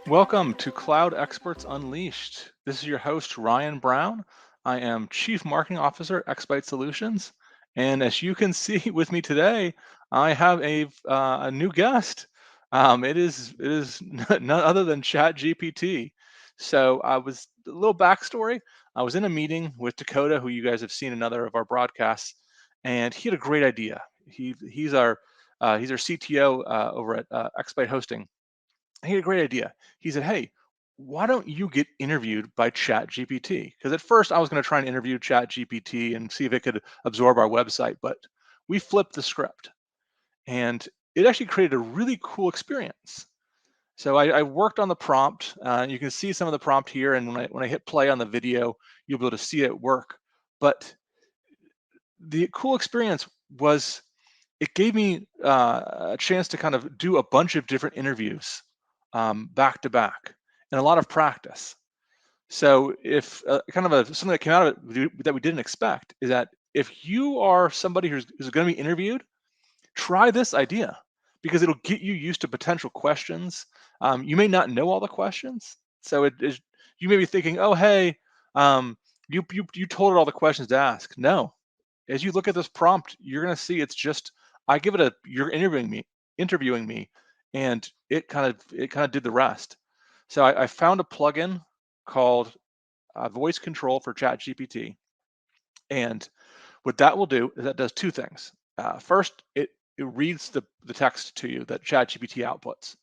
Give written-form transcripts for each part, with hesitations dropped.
Welcome to Cloud Experts Unleashed. This is your host, Ryan Brown. I am Chief Marketing Officer, Xbyte Solutions. And as you can see with me today, I have a new guest. It is none other than ChatGPT. So I was a little backstory. I was in a meeting with Dakota, who you guys have seen in another of our broadcasts, and he had a great idea. He's our CTO over at Xbyte Hosting. He had a great idea. He said, "Hey, why don't you get interviewed by ChatGPT?" Because at first I was going to try and interview ChatGPT and see if it could absorb our website, but we flipped the script, and it actually created a really cool experience. So I worked on the prompt. You can see some of the prompt here, and when I hit play on the video, you'll be able to see it work. But the cool experience was it gave me a chance to kind of do a bunch of different interviews back to back and a lot of practice. So if something that came out of it that we didn't expect is that if you are somebody who's going to be interviewed, try this idea because it'll get you used to potential questions. You may not know all the questions, so it is you may be thinking, oh hey, you told it all the questions to ask. No, as you look at this prompt, you're going to see it's just I give it a you're interviewing me, and it kind of did the rest. So I found a plugin called Voice Control for ChatGPT, and what that will do is that does two things. First, it reads the text to you that ChatGPT outputs.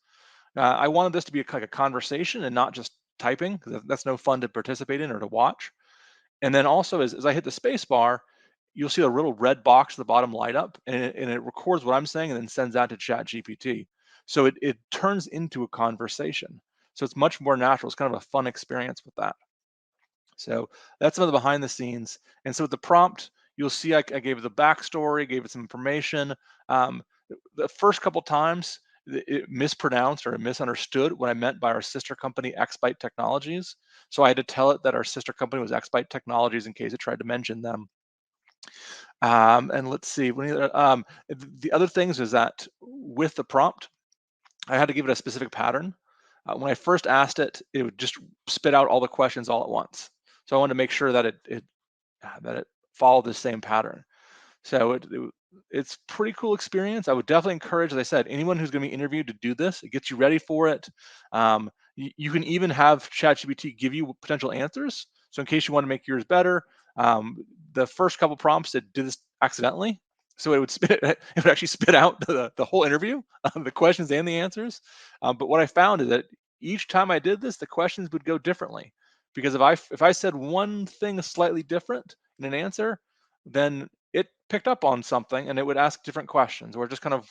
I wanted this to be like a conversation and not just typing because that's no fun to participate in or to watch. And then also, as I hit the space bar, you'll see a little red box at the bottom light up, and it records what I'm saying and then sends that to ChatGPT. So it turns into a conversation. So it's much more natural. It's kind of a fun experience with that. So that's some of the behind the scenes. And so with the prompt, you'll see I gave it the backstory, gave it some information. Um, the first couple times, it mispronounced or it misunderstood what I meant by our sister company, Xbyte Technologies. So I had to tell it that our sister company was Xbyte Technologies in case it tried to mention them. And let's see, the other things is that with the prompt, I had to give it a specific pattern. When I first asked it, it would just spit out all the questions all at once. So I wanted to make sure that it followed the same pattern. So it's pretty cool experience. I would definitely encourage, as I said, anyone who's going to be interviewed to do this. It gets you ready for it. You can even have ChatGPT give you potential answers. So in case you want to make yours better, the first couple prompts it did this accidentally. So it would actually spit out the whole interview, the questions and the answers. But what I found is that each time I did this, the questions would go differently. Because if I said one thing slightly different in an answer, then it picked up on something and it would ask different questions, or just kind of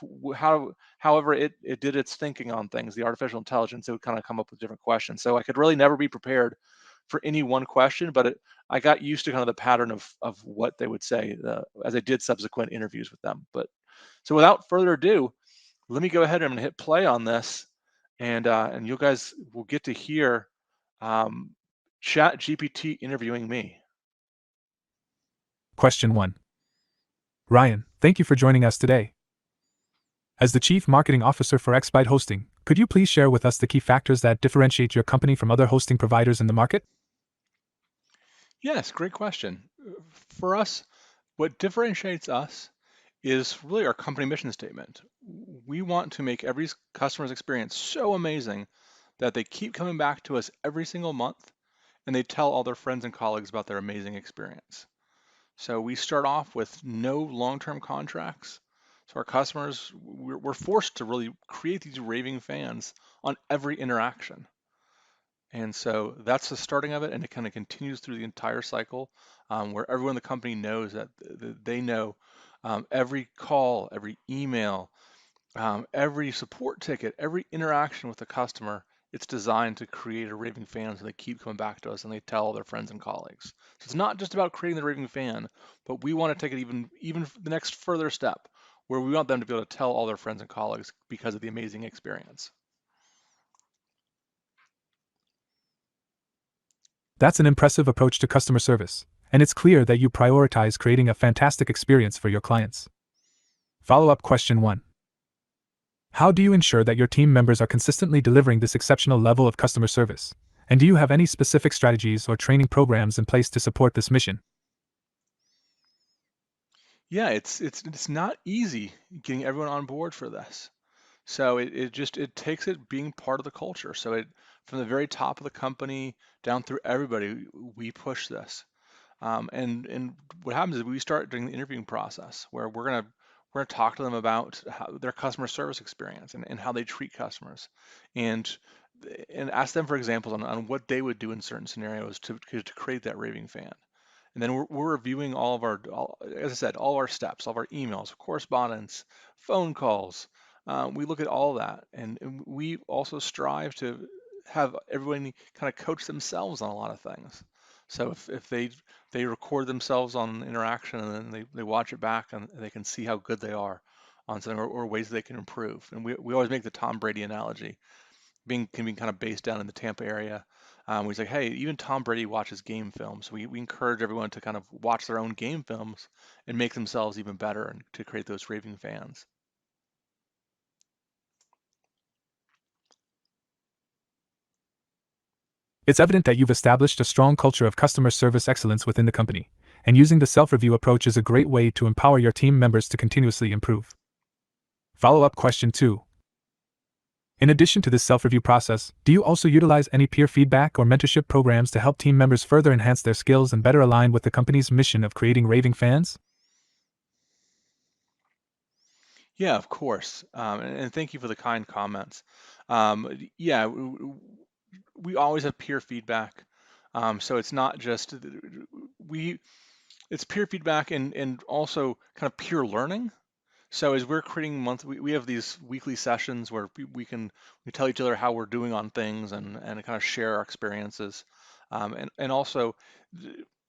however it did its thinking on things, the artificial intelligence, it would kind of come up with different questions. So I could really never be prepared for any one question, but I got used to kind of the pattern of what they would say as I did subsequent interviews with them. But so without further ado, let me go ahead and I'm gonna hit play on this, and you guys will get to hear um, Chat GPT interviewing me. Question 1. Ryan, thank you for joining us today. As the Chief Marketing Officer for Xbyte Hosting, could you please share with us the key factors that differentiate your company from other hosting providers in the market? Yes, great question. For us, what differentiates us is really our company mission statement. We want to make every customer's experience so amazing that they keep coming back to us every single month and they tell all their friends and colleagues about their amazing experience. So we start off with no long-term contracts. So our customers, we're forced to really create these raving fans on every interaction. And so that's the starting of it, and it kind of continues through the entire cycle, where everyone in the company knows that they know every call, every email, every support ticket, every interaction with the customer. It's designed to create a raving fan, so they keep coming back to us and they tell their friends and colleagues. So it's not just about creating the raving fan, but we want to take it even the next further step, where we want them to be able to tell all their friends and colleagues because of the amazing experience. That's an impressive approach to customer service, and it's clear that you prioritize creating a fantastic experience for your clients. Follow-up question 1. How do you ensure that your team members are consistently delivering this exceptional level of customer service? And do you have any specific strategies or training programs in place to support this mission? Yeah, it's not easy getting everyone on board for this. So it takes it being part of the culture. So it from the very top of the company down through everybody, we push this. And what happens is we start doing the interviewing process where we're gonna talk to them about their customer service experience and how they treat customers, and and ask them for examples on what they would do in certain scenarios to create that raving fan. And then we're reviewing as I said, all our steps, all of our emails, correspondence, phone calls. We look at all that, and we also strive to have everybody kind of coach themselves on a lot of things. So if they record themselves on interaction and then they watch it back and they can see how good they are on something or ways they can improve. And we always make the Tom Brady analogy being can be kind of based down in the Tampa area. He's like, hey, even Tom Brady watches game films. We encourage everyone to kind of watch their own game films and make themselves even better and to create those raving fans. It's evident that you've established a strong culture of customer service excellence within the company, and using the self review approach is a great way to empower your team members to continuously improve. Follow up question 2. In addition to this self review process, do you also utilize any peer feedback or mentorship programs to help team members further enhance their skills and better align with the company's mission of creating raving fans? Yeah, of course. And thank you for the kind comments. Yeah, we always have peer feedback. So it's not just we it's peer feedback and also kind of peer learning. So as we're creating we have these weekly sessions where we tell each other how we're doing on things and kind of share our experiences, and also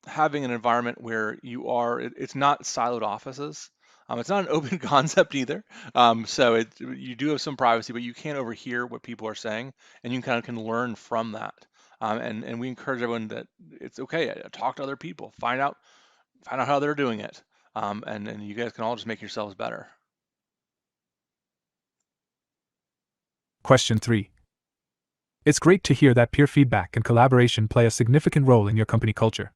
having an environment where it's not siloed offices. It's not an open concept either. So you do have some privacy, but you can't overhear what people are saying, and you kind of can learn from that. And we encourage everyone that it's okay. Talk to other people, find out how they're doing it, and you guys can all just make yourselves better. Question 3. It's great to hear that peer feedback and collaboration play a significant role in your company culture.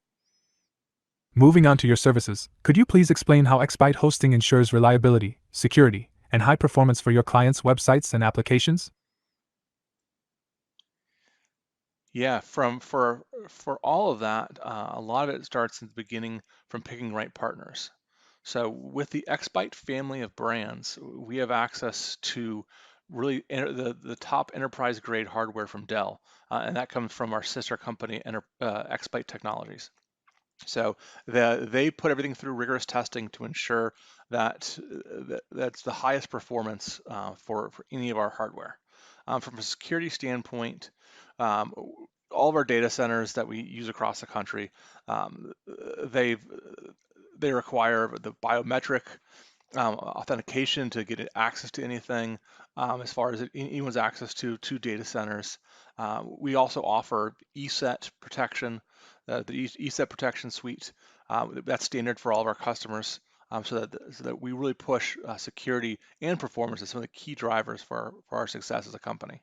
Moving on to your services, could you please explain how Xbyte Hosting ensures reliability, security, and high performance for your clients' websites and applications? Yeah, for all of that, a lot of it starts in the beginning from picking right partners. So with the Xbyte family of brands, we have access to really the top enterprise grade hardware from Dell, and that comes from our sister company, Xbyte Technologies. So they put everything through rigorous testing to ensure that's the highest performance for any of our hardware. From a security standpoint, um, all of our data centers that we use across the country, they they require the biometric authentication to get access to anything, as far as anyone's access to data centers. We also offer ESET protection, the ESET protection suite. That's standard for all of our customers, so that we really push security and performance as some of the key drivers for our success as a company.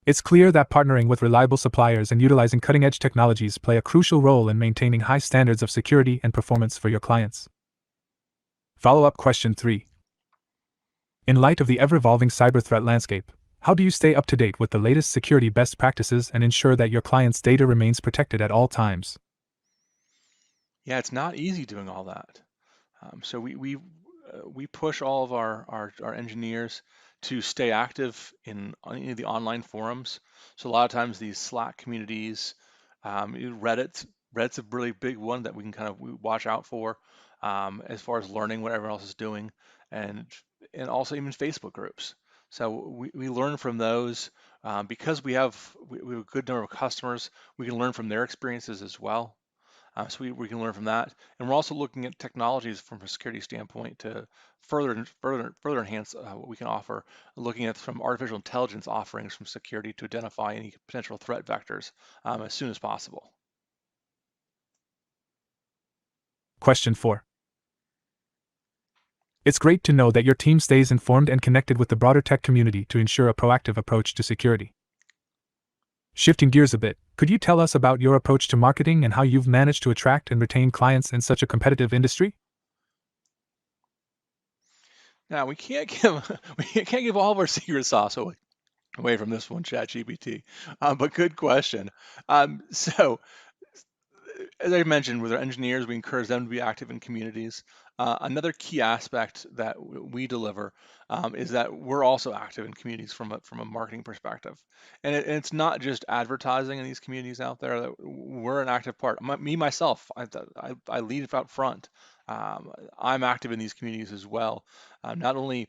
It's clear that partnering with reliable suppliers and utilizing cutting edge technologies play a crucial role in maintaining high standards of security and performance for your clients. Follow up question 3. In light of the ever evolving cyber threat landscape, how do you stay up to date with the latest security best practices and ensure that your clients' data remains protected at all times? Yeah, it's not easy doing all that. So we push all of our engineers to stay active in any of the online forums. So a lot of times these Slack communities, Reddit's a really big one that we watch out for, as far as learning what everyone else is doing, and and also even Facebook groups. So we learn from those, because we have a good number of customers. We can learn from their experiences as well. So we can learn from that. And we're also looking at technologies from a security standpoint to further enhance what we can offer, looking at from artificial intelligence offerings from security to identify any potential threat vectors as soon as possible. Question 4. It's great to know that your team stays informed and connected with the broader tech community to ensure a proactive approach to security. Shifting gears a bit, could you tell us about your approach to marketing and how you've managed to attract and retain clients in such a competitive industry? Now we can't give we can't give all of our secret sauce away from this one, ChatGPT. But good question. So as I mentioned, with our engineers, we encourage them to be active in communities. Another key aspect that we deliver is that we're also active in communities from a marketing perspective, and it's not just advertising in these communities out there. That we're an active part. Me myself, I lead out front. I'm active in these communities as well, not only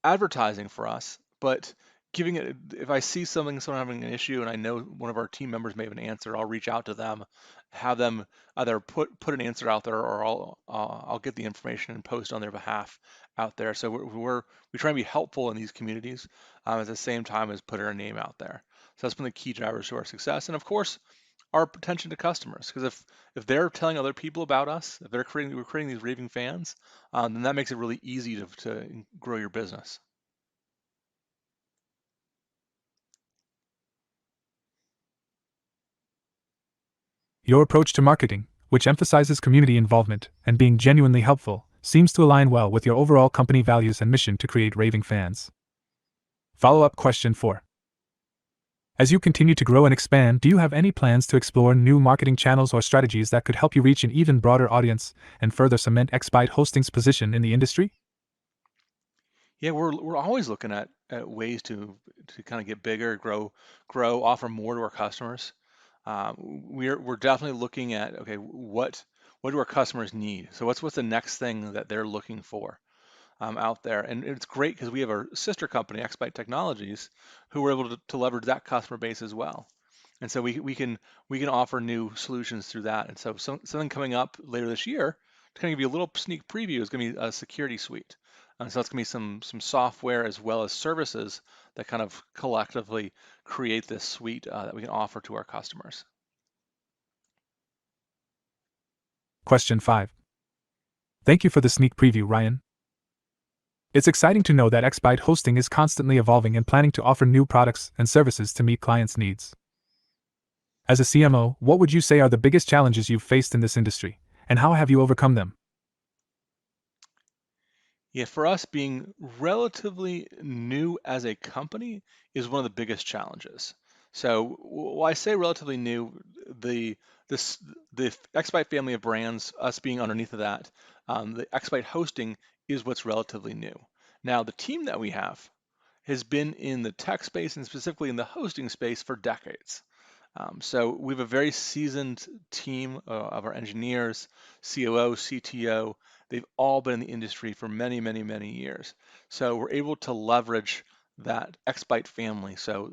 advertising for us, but giving it, if I see someone having an issue and I know one of our team members may have an answer, I'll reach out to them, have them either put an answer out there, or I'll get the information and post on their behalf out there. So we try and be helpful in these communities, at the same time as putting our name out there. So that's been the key drivers to our success, and of course our attention to customers. Because if they're telling other people about us, if we're creating these raving fans, then that makes it really easy to grow your business. Your approach to marketing, which emphasizes community involvement and being genuinely helpful, seems to align well with your overall company values and mission to create raving fans. Follow up question 4. As you continue to grow and expand, do you have any plans to explore new marketing channels or strategies that could help you reach an even broader audience and further cement XByte Hosting's position in the industry? Yeah, we're always looking at ways to kind of get bigger, grow, offer more to our customers. We're definitely looking at, okay, what do our customers need? So what's the next thing that they're looking for out there? And it's great because we have our sister company, XByte Technologies, who are able to leverage that customer base as well. And so we can offer new solutions through that. And so something coming up later this year, to kind of give you a little sneak preview, is going to be a security suite. So that's going to be some software as well as services that kind of collectively create this suite that we can offer to our customers. Question 5. Thank you for the sneak preview, Ryan. It's exciting to know that XByte Hosting is constantly evolving and planning to offer new products and services to meet clients' needs. As a CMO, what would you say are the biggest challenges you've faced in this industry, and how have you overcome them? Yeah, for us, being relatively new as a company is one of the biggest challenges. So while I say relatively new, the this the XByte family of brands, us being underneath of that, the XByte hosting is what's relatively new. Now, the team that we have has been in the tech space and specifically in the hosting space for decades. So we have a very seasoned team of our engineers, COO, CTO. They've all been in the industry for many, many, many years. So we're able to leverage that XByte family. So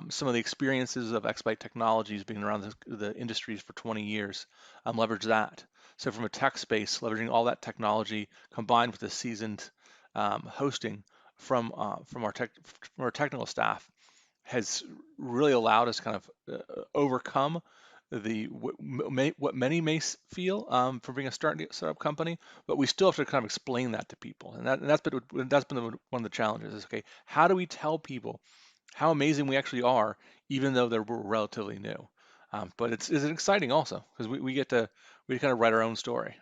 some of the experiences of XByte Technologies being around the industries for 20 years, leverage that. So from a tech space, leveraging all that technology combined with the seasoned hosting from our technical staff has really allowed us to kind of overcome what many may feel for being a startup company, but we still have to kind of explain that to people, and that's been one of the challenges. Is okay, how do we tell people how amazing we actually are, even though we're relatively new? But it's exciting also because we get to kind of write our own story.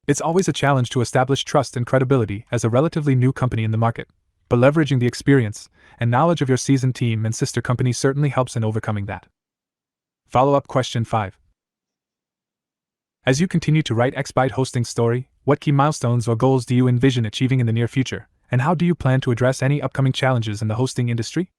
It's always a challenge to establish trust and credibility as a relatively new company in the market, but leveraging the experience and knowledge of your seasoned team and sister company certainly helps in overcoming that. Follow up question 5. As you continue to write XByte Hosting's story, what key milestones or goals do you envision achieving in the near future, and how do you plan to address any upcoming challenges in the hosting industry?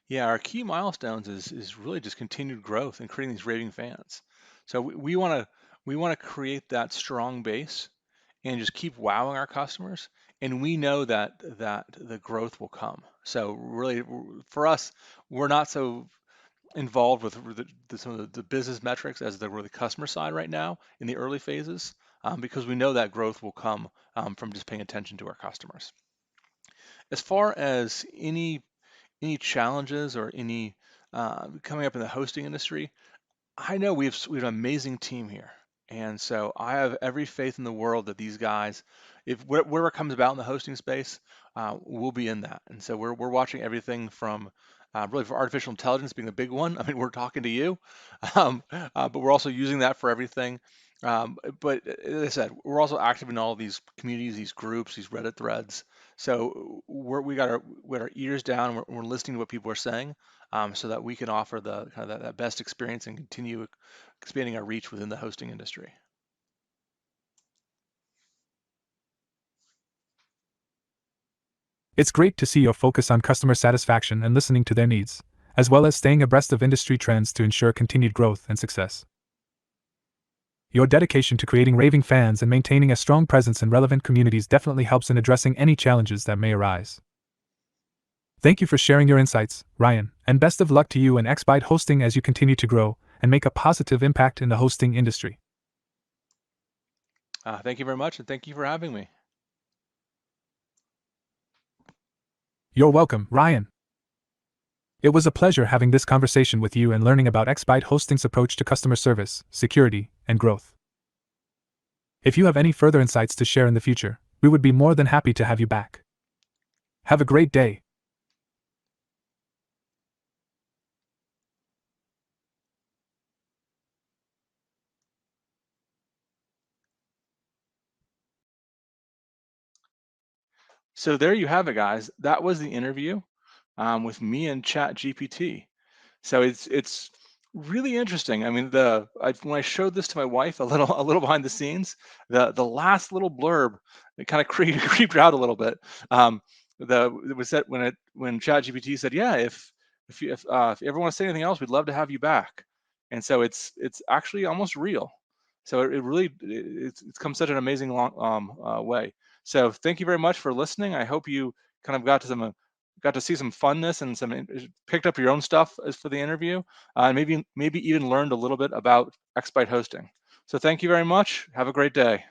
Yeah, our key milestones is really just continued growth and creating these raving fans. So we want to create that strong base and just keep wowing our customers. And we know that the growth will come. So really, for us, we're not so involved with some of the business metrics as the really customer side right now in the early phases, because we know that growth will come from just paying attention to our customers. As far as any challenges or any coming up in the hosting industry, I know we have an amazing team here, and so I have every faith in the world that these guys, if whatever comes about in the hosting space, we'll be in that. And so we're watching everything from really for artificial intelligence being the big one. I mean, we're talking to you, but we're also using that for everything. But as I said, we're also active in all of these communities, these groups, these Reddit threads. So we got our ears down. We're listening to what people are saying, so that we can offer the kind of that best experience and continue expanding our reach within the hosting industry. It's great to see your focus on customer satisfaction and listening to their needs, as well as staying abreast of industry trends to ensure continued growth and success. Your dedication to creating raving fans and maintaining a strong presence in relevant communities definitely helps in addressing any challenges that may arise. Thank you for sharing your insights, Ryan, and best of luck to you and XByte Hosting as you continue to grow and make a positive impact in the hosting industry. Thank you very much, and thank you for having me. You're welcome, Ryan. It was a pleasure having this conversation with you and learning about XByte Hosting's approach to customer service, security, and growth. If you have any further insights to share in the future, we would be more than happy to have you back. Have a great day. So there you have it, guys. That was the interview with me and ChatGPT. So it's really interesting. I mean, when I showed this to my wife a little behind the scenes, the last little blurb, it kind of creeped her out a little bit. It was that when ChatGPT said, "Yeah, if you ever want to say anything else, we'd love to have you back." And so it's actually almost real. So it really it's come such an amazing long way. So thank you very much for listening. I hope you kind of got to see some funness and picked up your own stuff as for the interview, and maybe even learned a little bit about XByte hosting. So thank you very much. Have a great day.